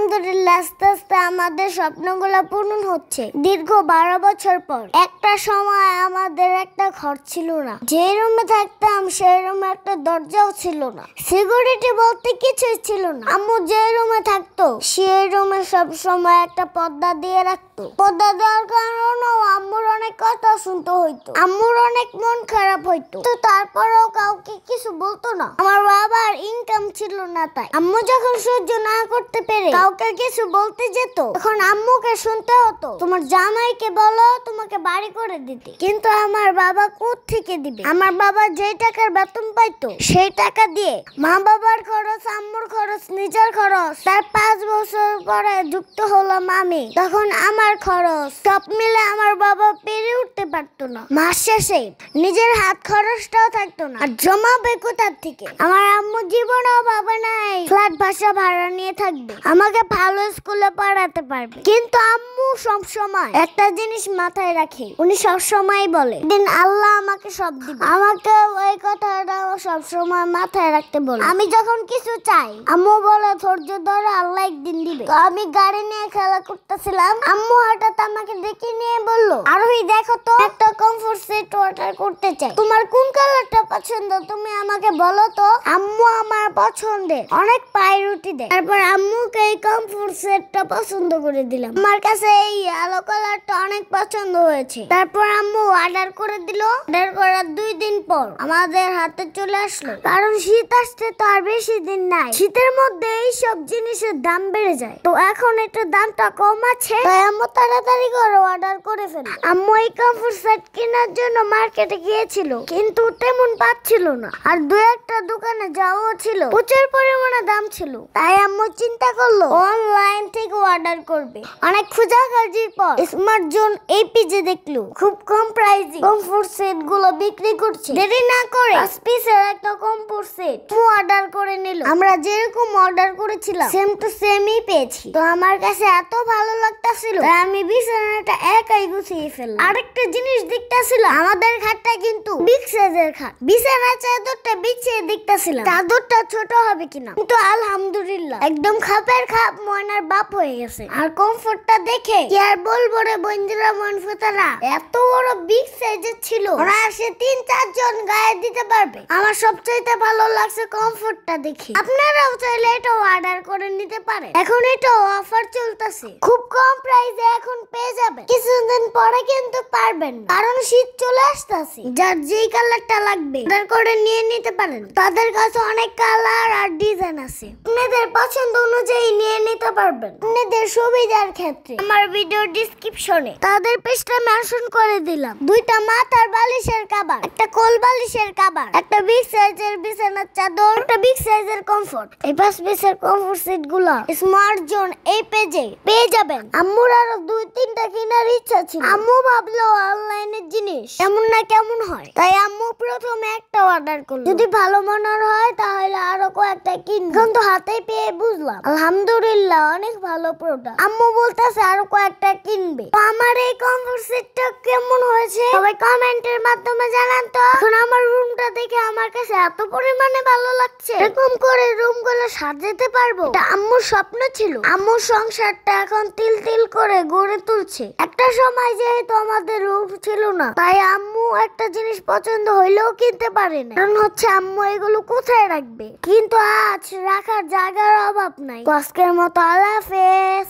আলহামদুলিল্লাহ আস্তে আস্তে আমাদের স্বপ্নগুলো পূরণ হচ্ছে। দীর্ঘ 12 বছর পর। একটা সময় আমাদের একটা ঘর ছিল না, যে রুমে থাকতাম সেই রুমে একটা দরজাও ছিল না, সিকিউরিটি বলতে কিছুই ছিল না। আম্মু যে রুমে থাকতো সেই রুমে সব সময় একটা পর্দা দিয়ে রাখতো। পর্দা দেওয়ার কারণে আম্মুর অনেক কথা শুনতে হইতো, আম্মুর অনেক মন খারাপ হইতো, তো তারপরেও কাউকে কিছু বলতো না। আমার বাবার ইনকাম ছিল না, তাই আম্মু যখন সহ্য না করতে পেরে কাউকে কিছু বলতে যেত, তখন আম্মুকে শুনতে হতো, তোমার জামাইকে বলো তোমাকে বাড়ি করে দিতে। কিন্তু আমার বাবা কোত্থেকে দিবে? আমার বাবা যে টাকার বেতন পাইতো সেই টাকা দিয়ে মা বাবার খরচ, আম্মুর খরচ, নিজের খরচ, তার 5 বছর পরে যুক্ত হলাম আমি, তখন আমার খরচ সব মিলে আমার বাবা পেরে উঠতে পারতো না। মাস শেষে নিজের হাত খরচটাও থাকতো না, আর জমাবে কোথার থেকে? আমার আম্মু জীবনেও ভাবে নাই ফ্ল্যাট বাসা ভাড়া নিয়ে থাকবে, আমাকে ভালো স্কুলে পড়াতে পারবে। কিন্তু আম্মু সব সময় একটা জিনিস মাথায় রাখে, উনি সব সময় বলে দিন আল্লাহ আমাকে সব দিবে। আমাকে ওই কথাটা সব সময় মাথায় রাখতে বলে। আমি যখন কিছু চাই আম্মু বলে ধৈর্য ধরো, আল্লাহ একদিন দিবে। তো আমি গাড়ি নিয়ে খেলা করতেছিলাম, আম্মু হঠাৎ আমাকে ডেকে নিয়ে বললো, আরোহী দেখো তো, একটা কমফোর্ট সেট অর্ডার করতে চাই, তোমার কোন কালারটা পছন্দ তুমি আমাকে বলো তো। আম্মু আমার পছন্দের অনেক পাউরুটি দেয়, তারপর আম্মুকে এই কমফোর্ট সেটটা পছন্দ করে দিলাম। আমার কাছে এই আলো কালারটা অনেক পছন্দ হয়েছে। তারপর আম্মু অর্ডার করে দিল। অর্ডার করার 2 দিন পর আমাদের হাতে চলে আসলো, কারণ শীত আসতে তো আর বেশি দিন নাই। শীতের মধ্যে এই সব জিনিসের দাম বেড়ে যায়, তো এখন একটু দামটা কম আছে, তাই আম্মু তাড়াতাড়ি করে অর্ডার করে ফেলে। আম্মু এই কমফোর্ট সেট কেনার জন্য মার্কেটে গিয়েছিল, কিন্তু তেমন পাচ্ছিল না, আর 2-1টা দোকানে যাওয়া ছিল, প্রচুর পরিমাণে দাম ছিল। তাই আম্মু চিন্তা করলো অনলাইন থেকে অর্ডার করবে। অনেক খোঁজাখুঁজির পর স্মার্ট জোন এই পেজে দেখলো খুব কম প্রাইসে কমফোর্ট সেট গুলো বিক্রি করছে। দেরি না করে 5 পিসের একটা কমফোর্ট সেট অর্ডার করে নিল। আমরা যেরকম অর্ডার করেছিলাম সেম টু সেমই পেয়েছি। তো আমার কাছে এত ভালো লাগতাছিল, আমি বিছানাটা একাই গুছিয়ে ফেললাম। আরেকটা জিনিস দেখতাছিল, আমাদের খাটটা কিন্তু বিগ সাইজের খাট। বিছানার চাদরটা বিছিয়ে দেখতাছিলাম চাদরটা ছোট হবে কিনা, কিন্তু আলহামদুলিল্লাহ একদম খাপের খাপ ময়নার বাপ হয়ে গেছে। আর কমফোর্টটা দেখে কি আর বলবো রে বন্ধুরা, মনফুতারা, এত বড় বিগ সাইজের ছিল, ওরা আসে 3-4 জন গায়ে দিতে পারবে। আমার সবচেয়ে ভালো লাগছে কমফোর্টটা দেখে। আপনারাও চাইলে এটা অর্ডার করে নিতে পারেন, এখন এটা অফার চলতেছে, খুব কম প্রাইসে এখন পেয়ে যাবেন। কিছুদিন পরে কিন্তু পারবেন না, কারণ শীত চলে আসতেছে। যার যেই কালারটা লাগবে অর্ডার করে নিয়ে নিতে পারেন, তাদের কাছে অনেক কালার আর ডিজাইন আছে, আপনাদের পছন্দ অনুযায়ী নিয়ে নিতে পারবেন। আপনাদের সুবিধার ক্ষেত্রে আমার ভিডিও ডেসক্রিপশনে তাদের পেজটা মেনশন করে দিলাম। 2টা মাথার বালিশের কভার, একটা কোল বালিশের কভার, একটা বিগ সাইজের বিছানার চাদর, একটা বিগ সাইজের কমফোর্ট, এই 5 পিসের কমফোর্ট সেট গুলো স্মার্ট জোন এই পেজে পেয়ে যাবেন। আম্মুর আরো 2-3টা কেনার ইচ্ছা ছিল। আম্মু ভাবলো অনলাইনের জিনিস কেমন না কেমন হয়, তাই আম্মু প্রথমে একটা অর্ডার করলো, যদি ভালো মনের হয় তাহলে আরো কয়েকটা কিনবে। কিন্তু হাতে পেয়ে বুঝলাম আলহামদুলিল্লাহ অনেক ভালো প্রোডাক্ট। আম্মু বলতেছে আরো কয়েকটা কিনবে। তো আমার এই কমফোর্ট সেটটা কেমন হয়েছে সবাই কমেন্টের মাধ্যমে জানান তো। এখন আমার রুমটা দেখে আমার কাছে এত পরিমাণে ভালো লাগছে, এরকম করে রুম গুলো সাজাতে পারবো, এটা আম্মুর স্বপ্ন ছিল। আম্মুর সংসারটা এখন তিল তিল করে গড়ে তুলছে। একটা সময় যেহেতু আমাদের রুম ছিল না, তাই আম্মু একটা জিনিস পছন্দ হইলেও কিনতে পারে না, কারণ হচ্ছে আম্মু এগুলো কোথায় রাখবে। কিন্তু আজ রাখার জায়গার অভাব নাই। আজকের মতো আল্লাহ হাফেজ।